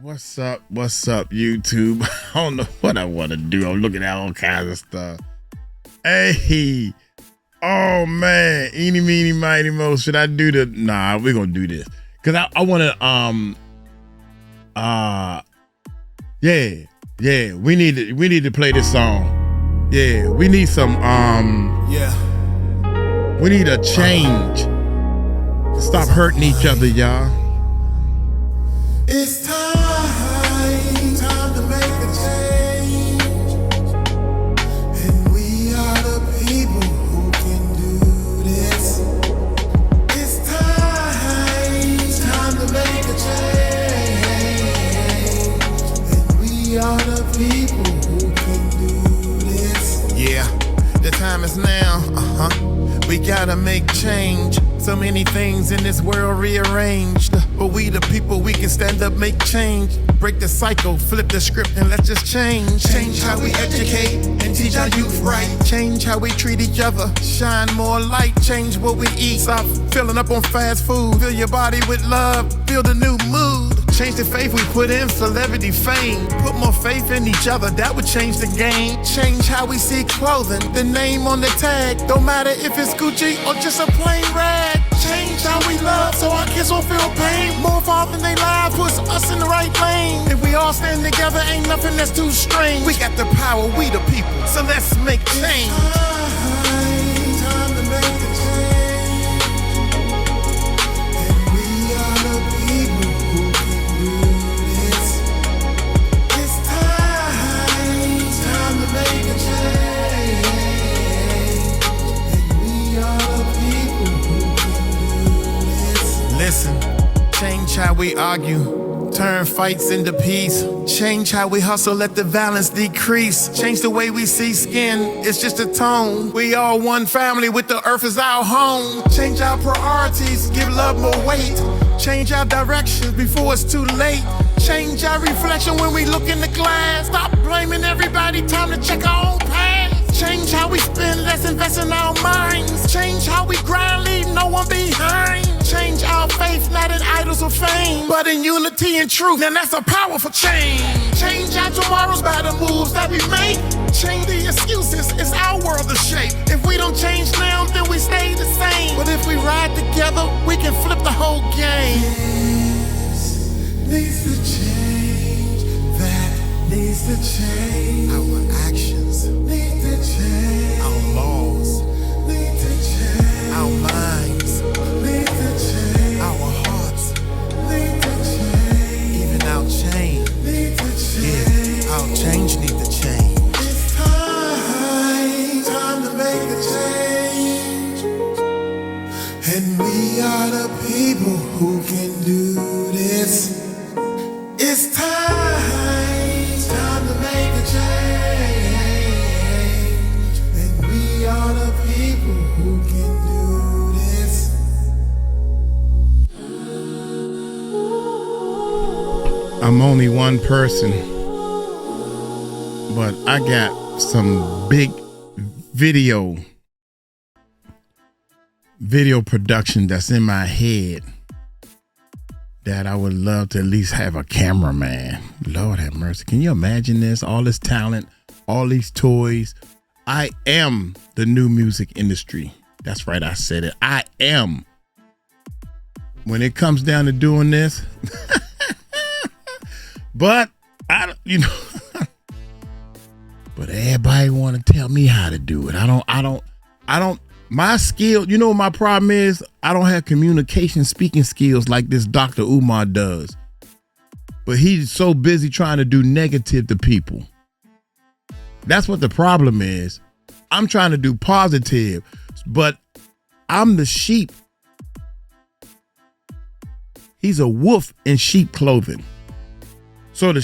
What's up, YouTube? I don't know what I want to do. I'm looking at all kinds of stuff. Hey, oh man, eeny, meeny, miny, mo. Should I do the? Nah, we're gonna do this because I want to yeah. We need to play this song. Yeah, we need some we need a change. Stop hurting each other, y'all. It's time to make a change, and we are the people who can do this. It's time to make a change, and we are the people who can do this. Yeah, the time is now, we gotta make change. So many things in this world rearranged, but we the people, we can stand up, make change. Break the cycle, flip the script, and let's just change. Change how we educate and teach our youth right. Change how we treat each other, shine more light. Change what we eat, stop filling up on fast food. Fill your body with love, build a new mood. Change the faith we put in celebrity fame. Put more faith in each other, that would change the game. Change how we see clothing, the name on the tag. Don't matter if it's Gucci or just a plain rag. Change how we love so our kids won't feel pain. More involved in their lives puts us in the right lane. If we all stand together, ain't nothing that's too strange. We got the power, we the people, so let's make change. Time to make a change, and we are the people who can do this. It's time to make a change, and we are the people who can do this. Listen, change how we argue, turn fights into peace. Change how we hustle, let the violence decrease. Change the way we see skin, it's just a tone. We all one family with the earth as our home. Change our priorities, give love more weight. Change our directions before it's too late. Change our reflection when we look in the glass. Stop blaming everybody, time to check our own past. Change how we spend, let's invest in our minds. Change how we grind, leave no one behind. Change our faith, not in idols or fame, but in unity and truth, and that's a powerful change. Change our tomorrows by the moves that we make. Change the excuses, it's our world to shape. If we don't change now, then we stay the same. But if we ride together, we can flip the whole game. This needs to change, that needs to change. Our actions need to change. Our laws need to change. Our minds need to change. Our hearts need to change. Even our change need to change. Yeah, our change need to change. It's time to make a change, and we are the people who can do this. It's time to make a change, and we are the people who can do this. I'm only one person, but I got some big video production that's in my head that I would love to at least have a cameraman. Lord have mercy. Can you imagine this? All this talent, all these toys. I am the new music industry. That's right, I said it. I am. When it comes down to doing this, but but everybody want to tell me how to do it. I don't. My skill, you know what my problem is? I don't have communication speaking skills like this Dr. Umar does. But he's so busy trying to do negative to people. That's what the problem is. I'm trying to do positive, but I'm the sheep. He's a wolf in sheep clothing. So the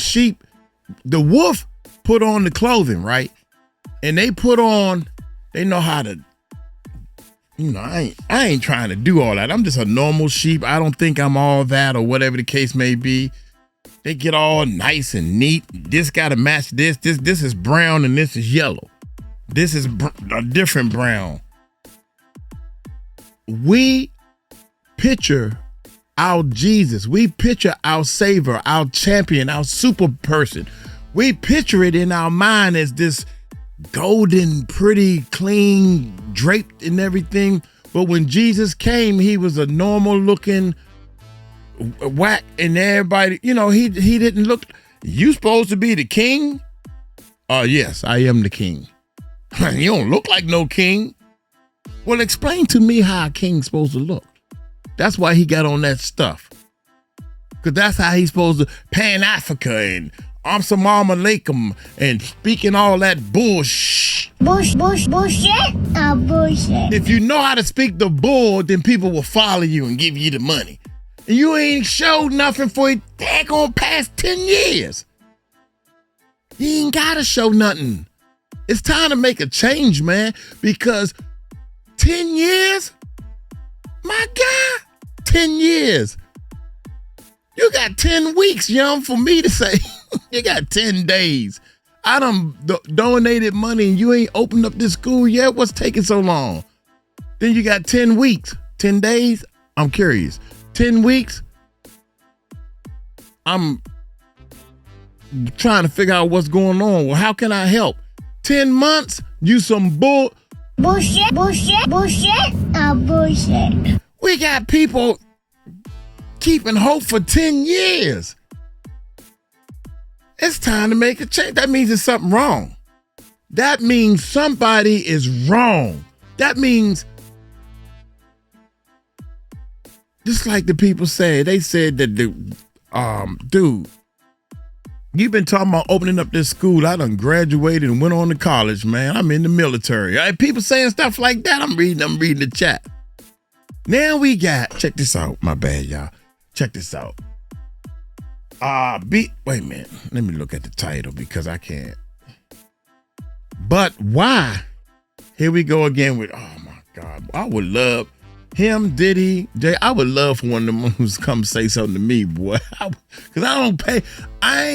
wolf put on the clothing, right? And they know how to, I ain't trying to do all that. I'm just a normal sheep. I don't think I'm all that or whatever the case may be. They get all nice and neat. This got to match this. This is brown and this is yellow. This is a different brown. We picture our Jesus. We picture our Savior, our champion, our super person. We picture it in our mind as this golden, pretty, clean, draped and everything. But when Jesus came, he was a normal looking whack, and everybody, he didn't look. You supposed to be the king? Yes, I am the king. You don't look like no king. Well, explain to me how a king's supposed to look. That's why he got on that stuff. Because that's how he's supposed to Pan-Africa and Assalamu alaikum and speaking all that bullshit. Bullshit? Bullshit. If you know how to speak the bull, then people will follow you and give you the money. And you ain't showed nothing for it daggone past 10 years. You ain't gotta show nothing. It's time to make a change, man, because 10 years? My God, 10 years. You got 10 weeks, young, for me to say. You got 10 days. I done donated money and you ain't opened up this school yet. What's taking so long? Then you got 10 weeks, 10 days. I'm curious. 10 weeks. I'm trying to figure out what's going on. Well, how can I help? 10 months? You some bullshit. Bullshit. We got people keeping hope for 10 years. It's time to make a change. That means there's something wrong. That means somebody is wrong. That means, just like the people say, they said that dude, you've been talking about opening up this school. I done graduated and went on to college, man. I'm in the military. People saying stuff like that. I'm reading the chat. Now we got, check this out. My bad, y'all. Check this out. Wait a minute. Let me look at the title because I can't. But why? Here we go again with, oh my God. I would love him, Diddy, Jay. I would love for one of them to come say something to me, boy. Because I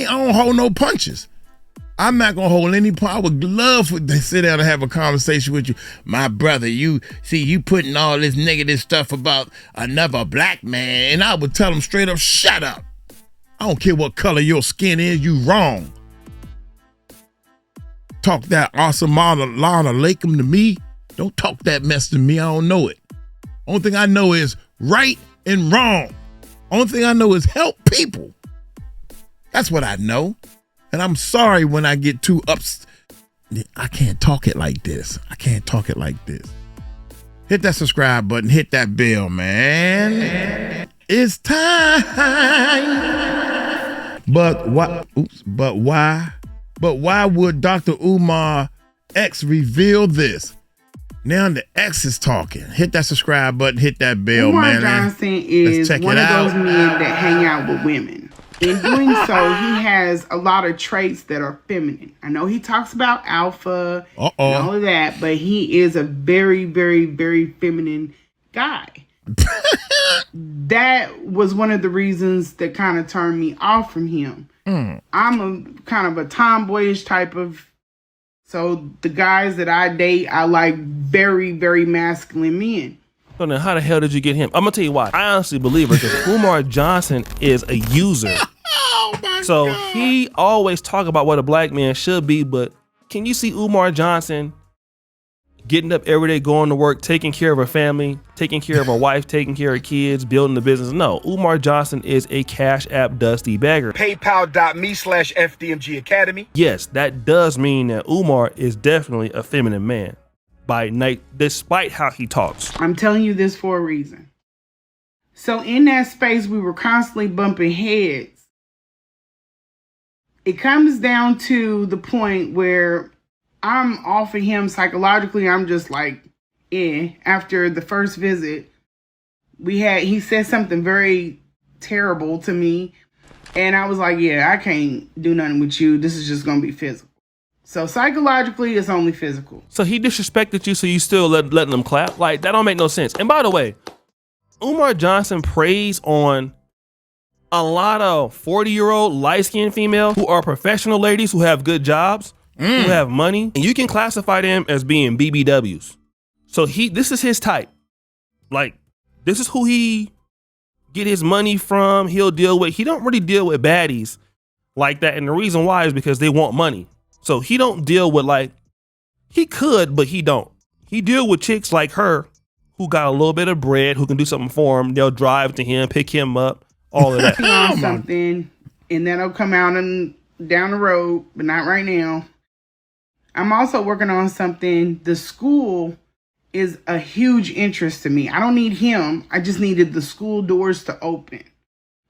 don't hold no punches. I'm not going to hold any punch. I would love for to sit down and have a conversation with you. My brother, you putting all this negative stuff about another black man. And I would tell him straight up, shut up. I don't care what color your skin is, you wrong. Talk that Assalamu alaikum to me. Don't talk that mess to me. I don't know it. Only thing I know is right and wrong. Only thing I know is help people. That's what I know. And I'm sorry when I get too upset. I can't talk it like this. Hit that subscribe button. Hit that bell, man. It's time. But why would Dr. Umar X reveal this? Now the X is talking. Hit that subscribe button. Hit that bell, Umar man. Johnson is one of those men that hang out with women. In doing so, he has a lot of traits that are feminine. I know he talks about alpha and all of that, but he is a very, very, very feminine guy. That was one of the reasons that kind of turned me off from him. I'm a kind of a tomboyish type of, so the guys that I date, I like very, very masculine men. So then how the hell did you get him? I'm gonna tell you why. I honestly believe it because Umar Johnson is a user. Oh my so God. He always talk about what a black man should be, but can you see Umar Johnson getting up every day, going to work, taking care of a family, taking care of a wife, taking care of kids, building the business? No, Umar Johnson is a Cash App dusty bagger. PayPal.me/FDMG Academy. Yes, that does mean that Umar is definitely a feminine man by night, despite how he talks. I'm telling you this for a reason. So in that space, we were constantly bumping heads. It comes down to the point where I'm off of him psychologically. I'm just like, after the first visit, he said something very terrible to me. And I was like, I can't do nothing with you. This is just going to be physical. So psychologically, it's only physical. So he disrespected you, so you still letting him clap? Like, that don't make no sense. And by the way, Umar Johnson preys on a lot of 40-year-old light-skinned females who are professional ladies who have good jobs, who have money, and you can classify them as being BBWs. So this is his type. Like, this is who he get his money from. He don't really deal with baddies like that. And the reason why is because they want money. So he don't deal with he could, but he don't. He deal with chicks like her who got a little bit of bread, who can do something for him. They'll drive to him, pick him up, all of that. On something, and that'll come out and down the road, but not right now. I'm also working on something. The school is a huge interest to me. I don't need him. I just needed the school doors to open.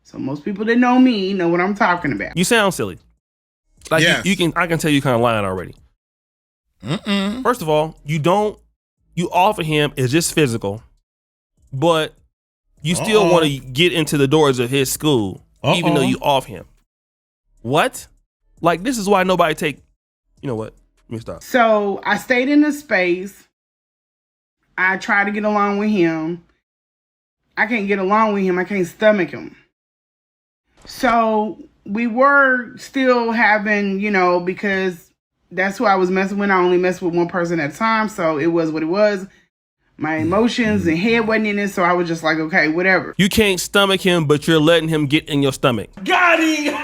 So most people that know me know what I'm talking about. You sound silly. Yes. I can tell you kind of lying already. First of all, you offer him is just physical, but you still want to get into the doors of his school, even though you off him. What? This is why nobody you know what? Let me stop. So I stayed in the space. I tried to get along with him. I can't get along with him. I can't stomach him. So we were still having, because that's who I was messing with. I only messed with one person at a time. So it was what it was. My emotions and head wasn't in it. So I was just like, okay, whatever. You can't stomach him, but you're letting him get in your stomach. Got him!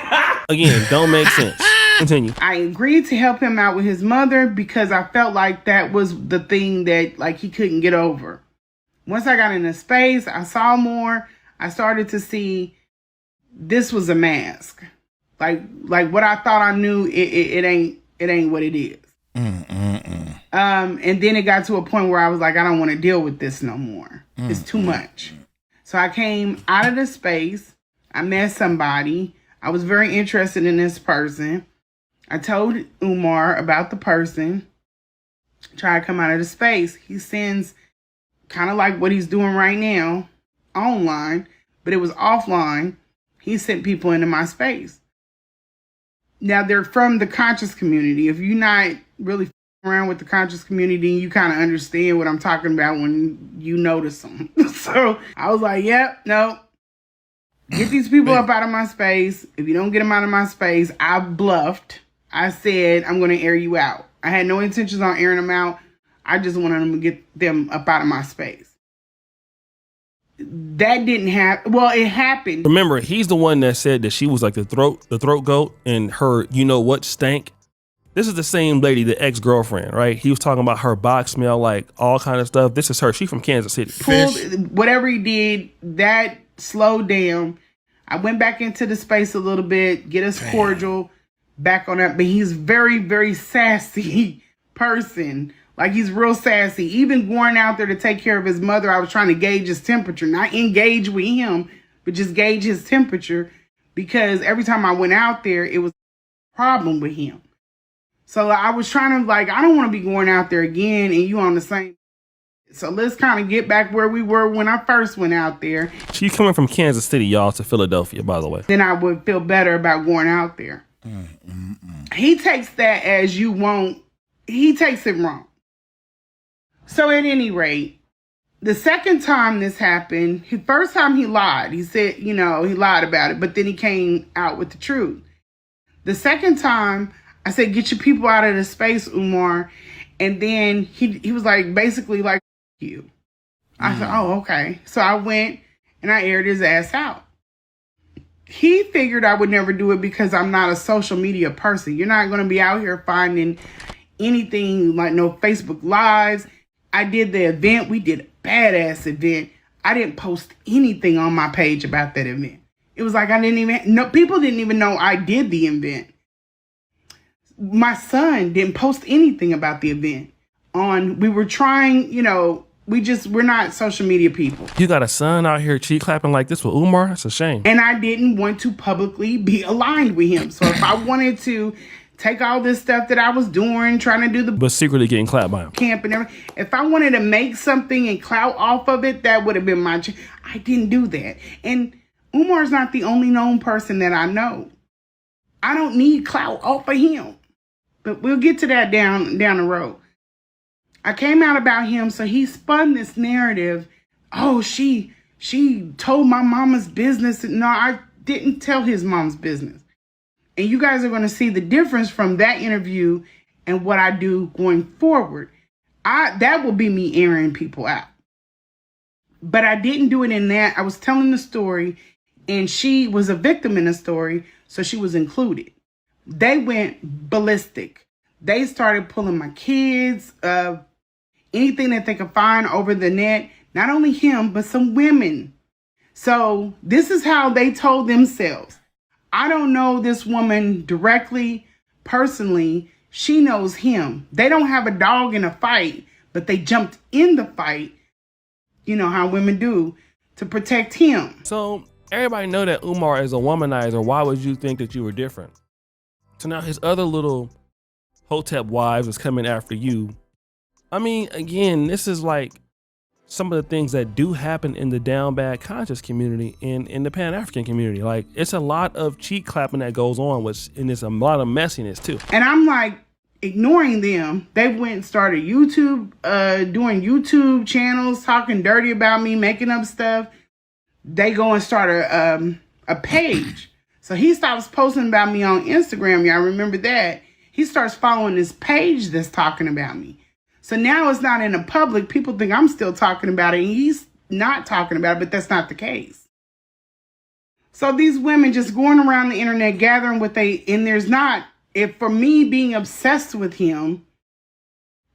Again, don't make sense. Continue. I agreed to help him out with his mother because I felt like that was the thing that he couldn't get over. Once I got in the space, I saw more. I started to see this was a mask. Like what I thought I knew, it ain't what it is. And then it got to a point where I was like, I don't want to deal with this no more. It's too much. So I came out of the space. I met somebody. I was very interested in this person. I told Umar about the person. Tried to come out of the space. He sends kind of like what he's doing right now online, but it was offline. He sent people into my space. Now they're from the conscious community. If you're not really around with the conscious community, you kind of understand what I'm talking about when you notice them. So I was like, yep, no. Get these people up out of my space. If you don't get them out of my space, I bluffed. I said, I'm going to air you out. I had no intentions on airing them out. I just wanted them to get them up out of my space. That didn't happen. Well, it happened. Remember, he's the one that said that she was like the throat goat and her, stank. This is the same lady, the ex-girlfriend, right? He was talking about her box smell, like all kind of stuff. This is her. She's from Kansas City. Whatever he did, that slowed down. I went back into the space a little bit, get us cordial, back on up. But he's very, very sassy person. Like he's real sassy. Even going out there to take care of his mother, I was trying to gauge his temperature. Not engage with him, but just gauge his temperature. Because every time I went out there, it was a problem with him. So I was trying to I don't want to be going out there again and you on the same. So let's kind of get back where we were when I first went out there. She's coming from Kansas City, y'all, to Philadelphia, by the way. Then I would feel better about going out there. He takes that as you won't. He takes it wrong. So at any rate, the second time this happened, the first time he lied. He said, he lied about it, but then he came out with the truth. The second time, I said, get your people out of the space, Umar. And then he was basically like, you. I said, oh, okay. So I went and I aired his ass out. He figured I would never do it because I'm not a social media person. You're not going to be out here finding anything like no Facebook Lives. I did the event. We did a badass event. I didn't post anything on my page about that event. It was like people didn't even know I did the event. My son didn't post anything about the event. We were trying, we're not social media people. You got a son out here cheek clapping like this with Umar? That's a shame. And I didn't want to publicly be aligned with him. So if I wanted to take all this stuff that I was doing, trying to do but secretly getting clapped by him. Camp and everything. If I wanted to make something and clout off of it, that would have been my I didn't do that. And Umar's not the only known person that I know. I don't need clout off of him. But we'll get to that down the road. I came out about him, so he spun this narrative. Oh, she told my mama's business. No, I didn't tell his mom's business. And you guys are going to see the difference from that interview and what I do going forward. That will be me airing people out. But I didn't do it in that. I was telling the story, and she was a victim in the story, so she was included. They went ballistic. They started pulling my kids, anything that they could find over the net. Not only him, but some women. So this is how they told themselves. I don't know this woman directly, personally. She knows him. They don't have a dog in a fight, but they jumped in the fight. You know how women do, to protect him. So everybody know that Umar is a womanizer. Why would you think that you were different? So now his other little Hotep wives is coming after you. I mean, again, this is like some of the things that do happen in the down bad conscious community and in the Pan-African community. Like, it's a lot of cheek clapping that goes on, and there's a lot of messiness too. And I'm like, ignoring them. They went and started YouTube, doing YouTube channels, talking dirty about me, making up stuff. They go and start a page. So he stops posting about me on Instagram. Y'all remember that? He starts following this page that's talking about me. So now it's not in the public. People think I'm still talking about it, and he's not talking about it, but that's not the case. So these women just going around the internet gathering and there's not, if for me being obsessed with him,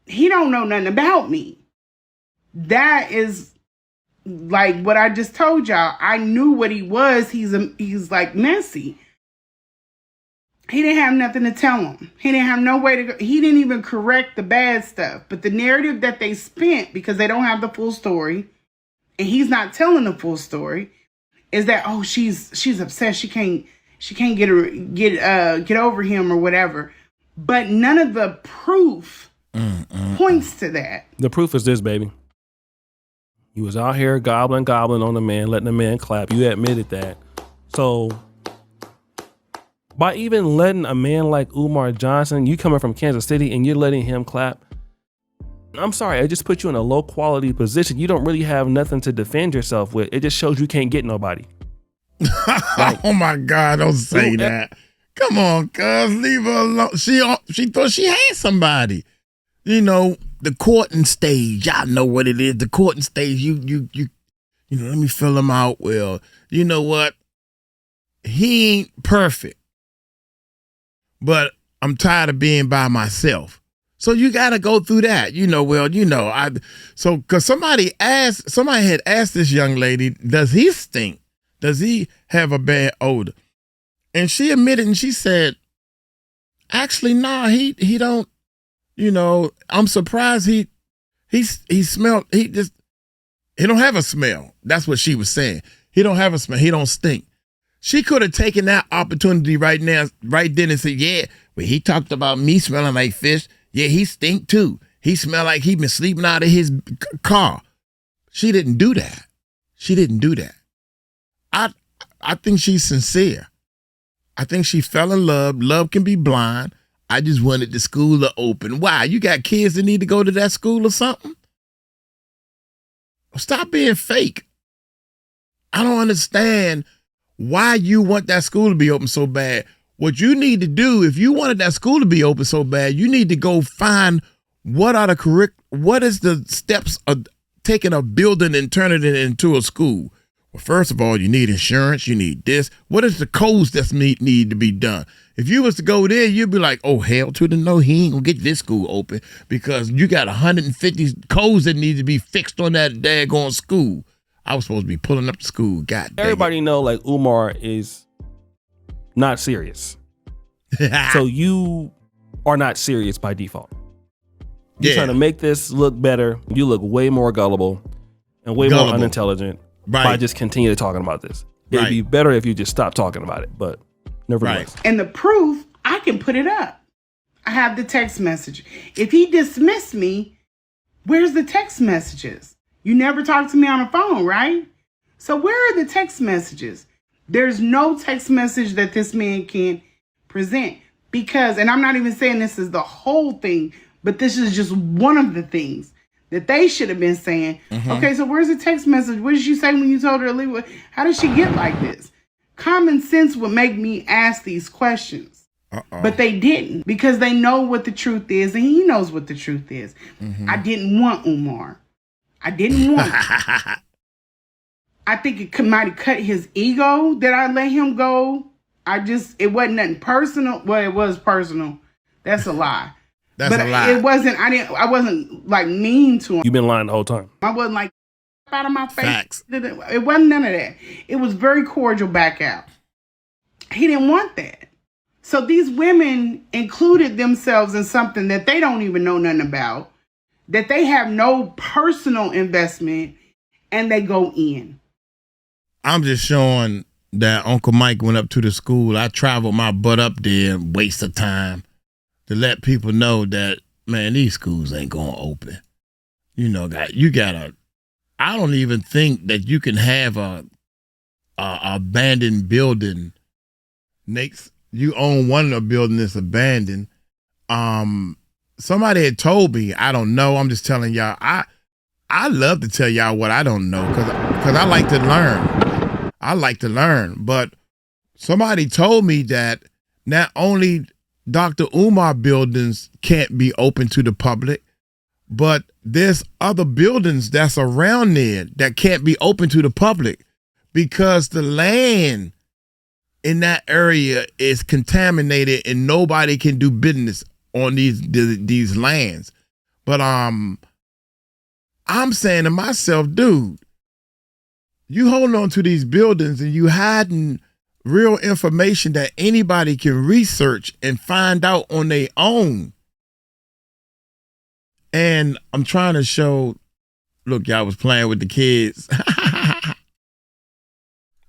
he don't know nothing about me. That is like what I just told y'all. I knew what he was. He's like messy. He didn't have nothing to tell him. He didn't have no way to go. He didn't even correct the bad stuff. But the narrative that they spent, because they don't have the full story, and he's not telling the full story, is that, oh, she's obsessed. She can't get over him or whatever. But none of the proof points to that. The proof is this, baby. You was out here gobbling on the man, letting the man clap. You admitted that. So by even letting a man like Umar Johnson, you coming from Kansas City and you're letting him clap, I'm sorry, it just put you in a low quality position. You don't really have nothing to defend yourself with. It just shows you can't get nobody. Like, oh my God, don't say that. Come on, cuz, leave her alone. She thought she had somebody. You know, the courting stage. Y'all know what it is. The courting stage. You know, let me fill him out. Well, you know what? He ain't perfect. But I'm tired of being by myself. So you got to go through that. Cause somebody had asked this young lady, does he stink? Does he have a bad odor? And she admitted, and she said, actually, nah, he don't, I'm surprised he smelled, he don't have a smell. That's what she was saying. He don't have a smell. He don't stink. She could have taken that opportunity right then and said, yeah, well, he talked about me smelling like fish. Yeah, he stink too. He smelled like he been sleeping out of his car. She didn't do that. I think she's sincere. I think she fell in love. Love can be blind. I just wanted the school to open. Why? You got kids that need to go to that school or something? Stop being fake. I don't understand why you want that school to be open so bad. What you need to do, if you wanted that school to be open so bad, you need to go find what is the steps of taking a building and turning it into a school. Well, first of all, you need insurance. You need this. What is the codes that need to be done? If you was to go there, you'd be like, oh, hell to the no, he ain't gonna get this school open because you got 150 codes that need to be fixed on that daggone school. I was supposed to be pulling up the school. God dang. Everybody know like Umar is not serious. So you are not serious by default. You're trying to make this look better. You look way more gullible and way more unintelligent by just continue talking about this. It'd be better if you just stop talking about it, but nevertheless. And the proof, I can put it up. I have the text message. If he dismissed me, where's the text messages? You never talk to me on the phone, right? So where are the text messages? There's no text message that this man can present because, and I'm not even saying this is the whole thing, but this is just one of the things that they should have been saying. Mm-hmm. Okay, so where's the text message? What did she say when you told her to leave? How did she get like this? Common sense would make me ask these questions. But they didn't because they know what the truth is and he knows what the truth is. Mm-hmm. I didn't want Umar. I didn't want him. I think might have cut his ego that I let him go. It wasn't nothing personal. Well, it was personal. That's a lie. That's a lie. It wasn't, I wasn't like mean to him. You've been lying the whole time. I wasn't like out of my face. Facts. It wasn't none of that. It was very cordial back out. He didn't want that. So these women included themselves in something that they don't even know nothing about, that they have no personal investment, and they go in. I'm just showing that Uncle Mike went up to the school. I traveled my butt up there, waste of time, to let people know that, man, these schools ain't gonna open. You know, I don't even think that you can have a abandoned building. Next, you own one of the building that's abandoned. Somebody had told me, I don't know. I'm just telling y'all. I love to tell y'all what I don't know because I like to learn. But somebody told me that not only Dr. Umar buildings can't be open to the public, but there's other buildings that's around there that can't be open to the public because the land in that area is contaminated and nobody can do business on these lands. But I'm saying to myself, dude, you hold on to these buildings and you hiding real information that anybody can research and find out on their own. And I'm trying to show, look, y'all was playing with the kids.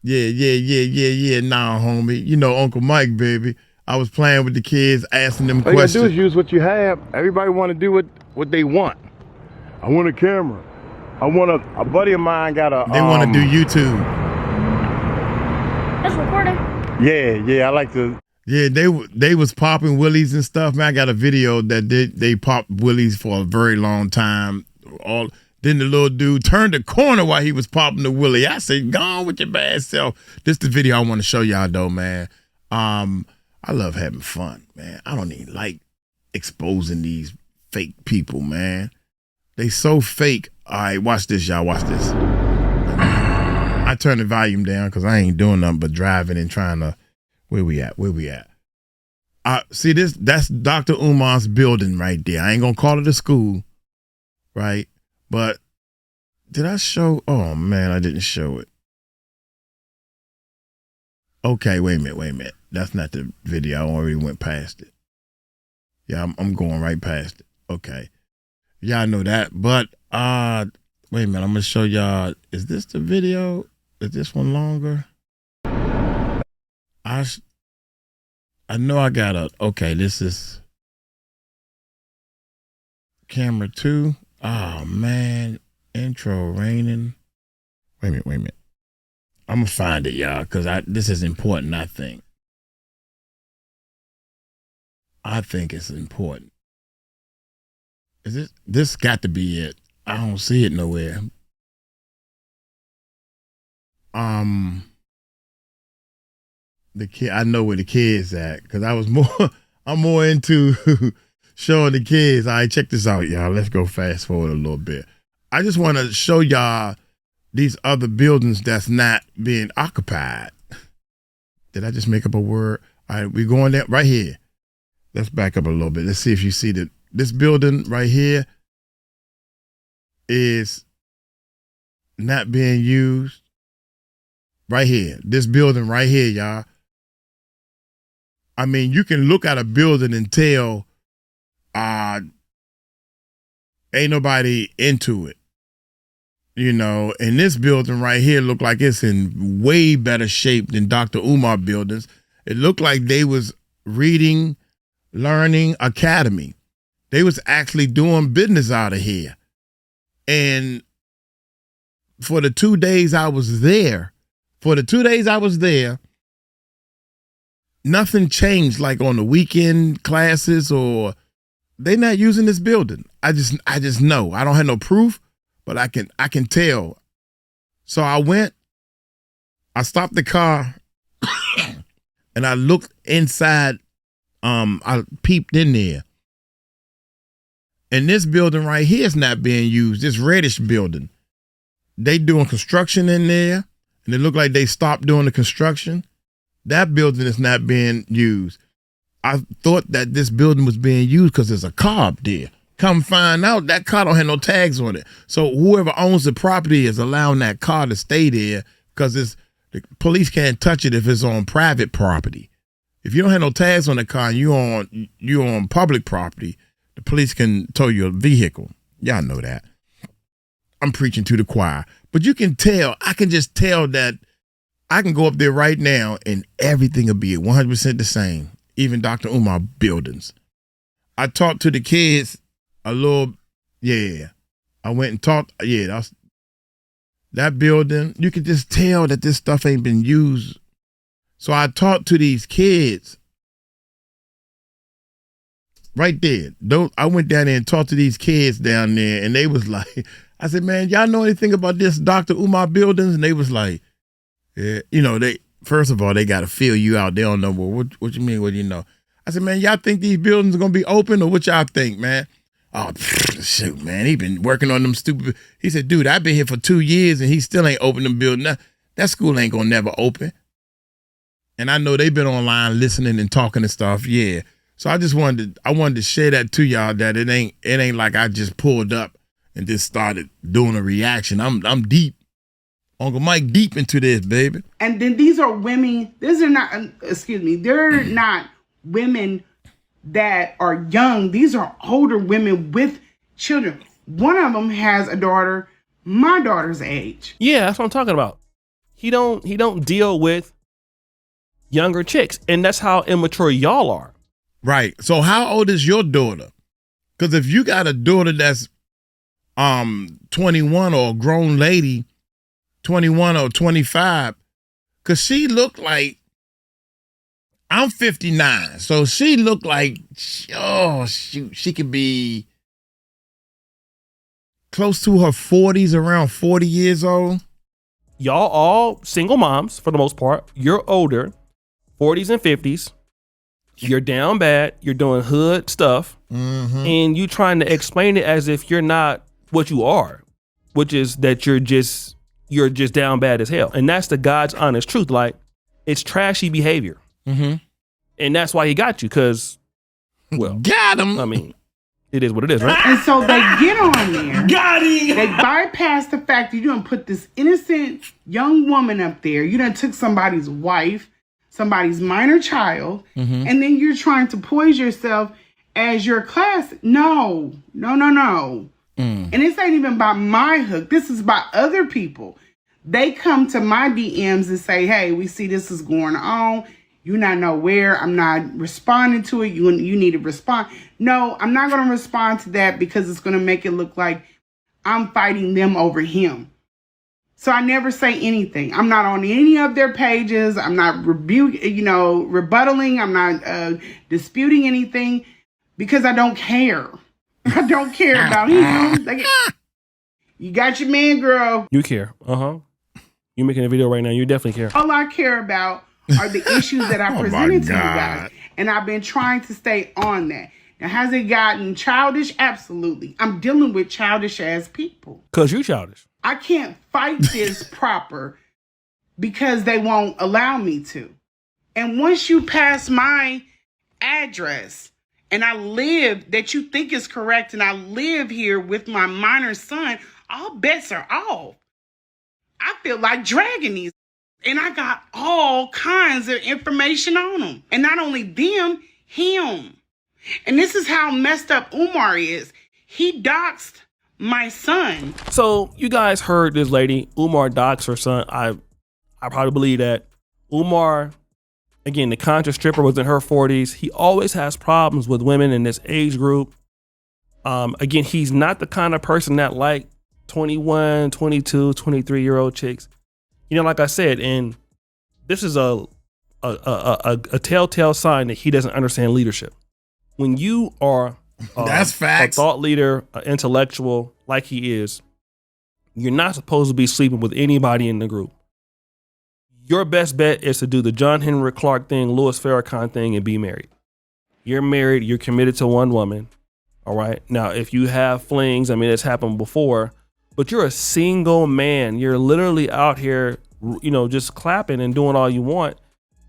Yeah. Nah, homie. You know Uncle Mike, baby. I was playing with the kids, asking them questions. All you gotta do is use what you have. Everybody want to do what they want. I want a camera. A buddy of mine got a... They want to do YouTube. It's recording. Yeah, I like to... Yeah, they was popping willies and stuff. Man, I got a video that they popped willies for a very long time. Then the little dude turned the corner while he was popping the willie. I said, "Gone with your bad self." This the video I want to show y'all though, man. I love having fun, man. I don't even like exposing these fake people, man. They so fake. All right, watch this, y'all. Watch this. I turned the volume down because I ain't doing nothing but driving and trying to. Where we at? See this? That's Dr. Umar's building right there. I ain't gonna call it a school, right? But did I show? Oh man, I didn't show it. Okay, wait a minute. That's not the video. I already went past it. Yeah, I'm going right past it. Okay. Y'all know that. But wait a minute, I'm gonna show y'all. Is this the video? Is this one longer? I know I got okay, this is camera 2. Oh man, intro raining. Wait a minute. I'm gonna find it, y'all, because this is important, I think. I think it's important. Is this got to be it. I don't see it nowhere. The kid, I know where the kids at, because I'm more into showing the kids. All right, check this out, y'all. Let's go fast forward a little bit. I just want to show y'all these other buildings that's not being occupied. Did I just make up a word? All right, we're going there right here. Let's back up a little bit. Let's see if you see this building right here is not being used. Right here. This building right here, y'all. I mean, you can look at a building and tell ain't nobody into it. You know, and this building right here look like it's in way better shape than Dr. Umar buildings. It looked like they was reading, learning academy. They was actually doing business out of here. And for the 2 days I was there, nothing changed like on the weekend classes or they not using this building. I just know. I don't have no proof, but I can tell. So I stopped the car and I looked inside. I peeped in there. And this building right here is not being used. This reddish building. they doing construction in there, and it looked like they stopped doing the construction. That building is not being used. I thought that this building was being used because there's a car up there. Come find out that car don't have no tags on it. So whoever owns the property is allowing that car to stay there because the police can't touch it if it's on private property. If you don't have no tags on the car and you on public property, the police can tow your vehicle. Y'all know that. I'm preaching to the choir. But you can tell, I can just tell that I can go up there right now and everything will be 100% the same. Even Dr. Umar buildings. I talked to the kids a little, yeah. I went and talked, yeah, that building, you can just tell that this stuff ain't been used. So I talked to these kids right there. I went down there and talked to these kids down there, and they was like, I said, man, y'all know anything about this Dr. Umar buildings? And they was like, yeah, they, first of all, they got to feel you out. They don't know, well, what you mean, what do you know? I said, man, y'all think these buildings are going to be open, or what y'all think, man? Oh, shoot, man, he been working on them stupid. He said, dude, I've been here for 2 years, and he still ain't opened the building. That school ain't going to never open. And I know they've been online listening and talking and stuff, yeah. So I wanted to share that to y'all, that it ain't like I just pulled up and just started doing a reaction. I'm deep. Uncle Mike deep into this, baby. And then these are women, they're not women that are young. These are older women with children. One of them has a daughter my daughter's age. Yeah, that's what I'm talking about. He don't deal with younger chicks, and that's how immature y'all are. Right. So how old is your daughter? Because if you got a daughter that's 21 or a grown lady, 21 or 25, because she looked like, I'm 59, so she looked like, oh shoot, she could be close to her 40s, around 40 years old. Y'all all single moms for the most part. You're older, 40s and 50s. You're down bad. You're doing hood stuff, and you trying to explain it as if you're not what you are, which is that you're just down bad as hell. And that's the God's honest truth. Like, it's trashy behavior. And that's why he got you, because, well, got him. I mean, it is what it is, right? And so they get on there. Got him. They bypass the fact that you done put this innocent young woman up there. You done took somebody's wife, somebody's minor child, and then you're trying to poise yourself as your class. No. And this ain't even about my hook. This is about other people. They come to my DMs and say, hey, we see this is going on. You not know where. I'm not responding to it. You need to respond. No, I'm not going to respond to that because it's going to make it look like I'm fighting them over him. So I never say anything. I'm not on any of their pages. I'm not rebuttaling. I'm not disputing anything because I don't care. I don't care about him. Like, you got your man, girl. You care. You making a video right now. You definitely care. All I care about are the issues that I presented to you guys. And I've been trying to stay on that. Now, has it gotten childish? Absolutely. I'm dealing with childish ass people. Because you childish. I can't fight this proper because they won't allow me to. And once you pass my address and I live that you think is correct and I live here with my minor son, all bets are off. I feel like dragging these. And I got all kinds of information on them. And not only them, him. And this is how messed up Umar is. He doxed my son. So you guys heard this lady, Umar doxed her son. I probably believe that. Umar, again, the conscious stripper, was in her 40s. He always has problems with women in this age group. Again, he's not the kind of person that like 21, 22, 23-year-old chicks. You know, like I said, and this is a telltale sign that he doesn't understand leadership. When you are that's facts. A thought leader, an intellectual like he is, you're not supposed to be sleeping with anybody in the group. Your best bet is to do the John Henry Clark thing, Louis Farrakhan thing, and be married. You're married. You're committed to one woman. All right. Now, if you have flings, I mean, it's happened before but you're a single man. You're literally out here, just clapping and doing all you want.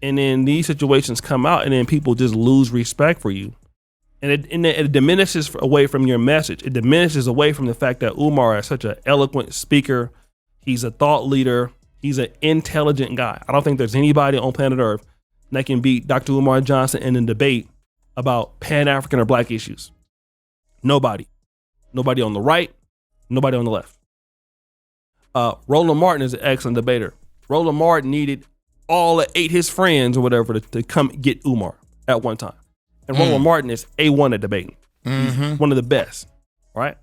And then these situations come out and then people just lose respect for you. And it diminishes away from your message. It diminishes away from the fact that Umar is such an eloquent speaker. He's a thought leader. He's an intelligent guy. I don't think there's anybody on planet Earth that can beat Dr. Umar Johnson in a debate about Pan-African or black issues. Nobody. Nobody on the right. Nobody on the left. Roland Martin is an excellent debater. Roland Martin needed all 8 his friends or whatever to come get Umar at one time. And Roland Martin is A1 at debating. He's one of the best, right?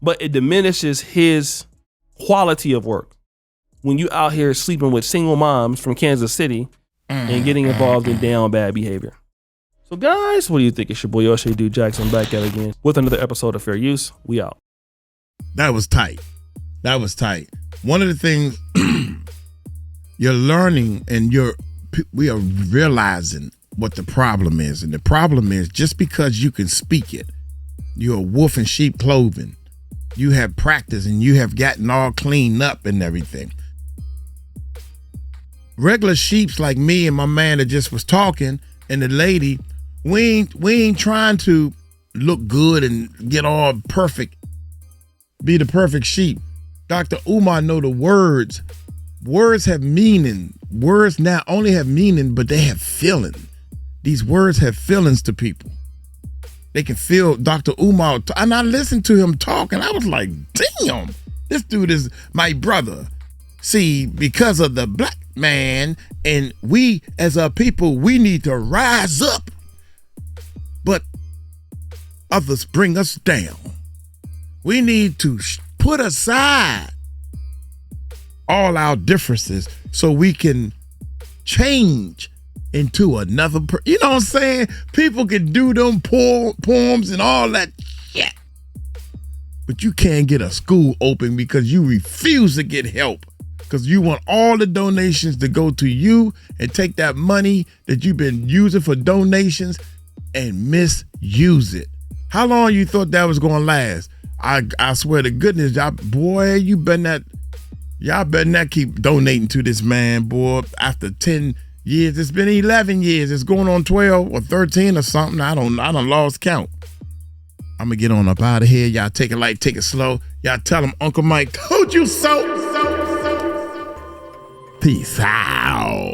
But it diminishes his quality of work when you out here sleeping with single moms from Kansas City and getting involved in down bad behavior. So guys, what do you think? It's your boy O'Shea Dude Jackson back at it again with another episode of Fair Use. We out. That was tight. One of the things you're learning and we are realizing what the problem is. And the problem is just because you can speak it, you're a wolf in sheep clothing. You have practice and you have gotten all cleaned up and everything. Regular sheeps like me and my man that just was talking and the lady, we ain't trying to look good and get all perfect, be the perfect sheep. Dr. Umar know the words. Words have meaning. Words not only have meaning, but they have feeling. These words have feelings to people. They can feel Dr. Umar. And I listened to him talk and I was like, damn, this dude is my brother. See, because of the black man and we as a people, we need to rise up. But others bring us down. We need to put aside all our differences so we can change into another you know what I'm saying? People can do them poems and all that shit. But you can't get a school open because you refuse to get help. Because you want all the donations to go to you and take that money that you've been using for donations and misuse it. How long you thought that was gonna last? I swear to goodness, y'all better not keep donating to this man, boy. After 10 years, it's been 11 years. It's going on 12 or 13 or something. I done lost count. I'm gonna get on up out of here. Y'all take it light, take it slow. Y'all tell him Uncle Mike told you so. Peace out.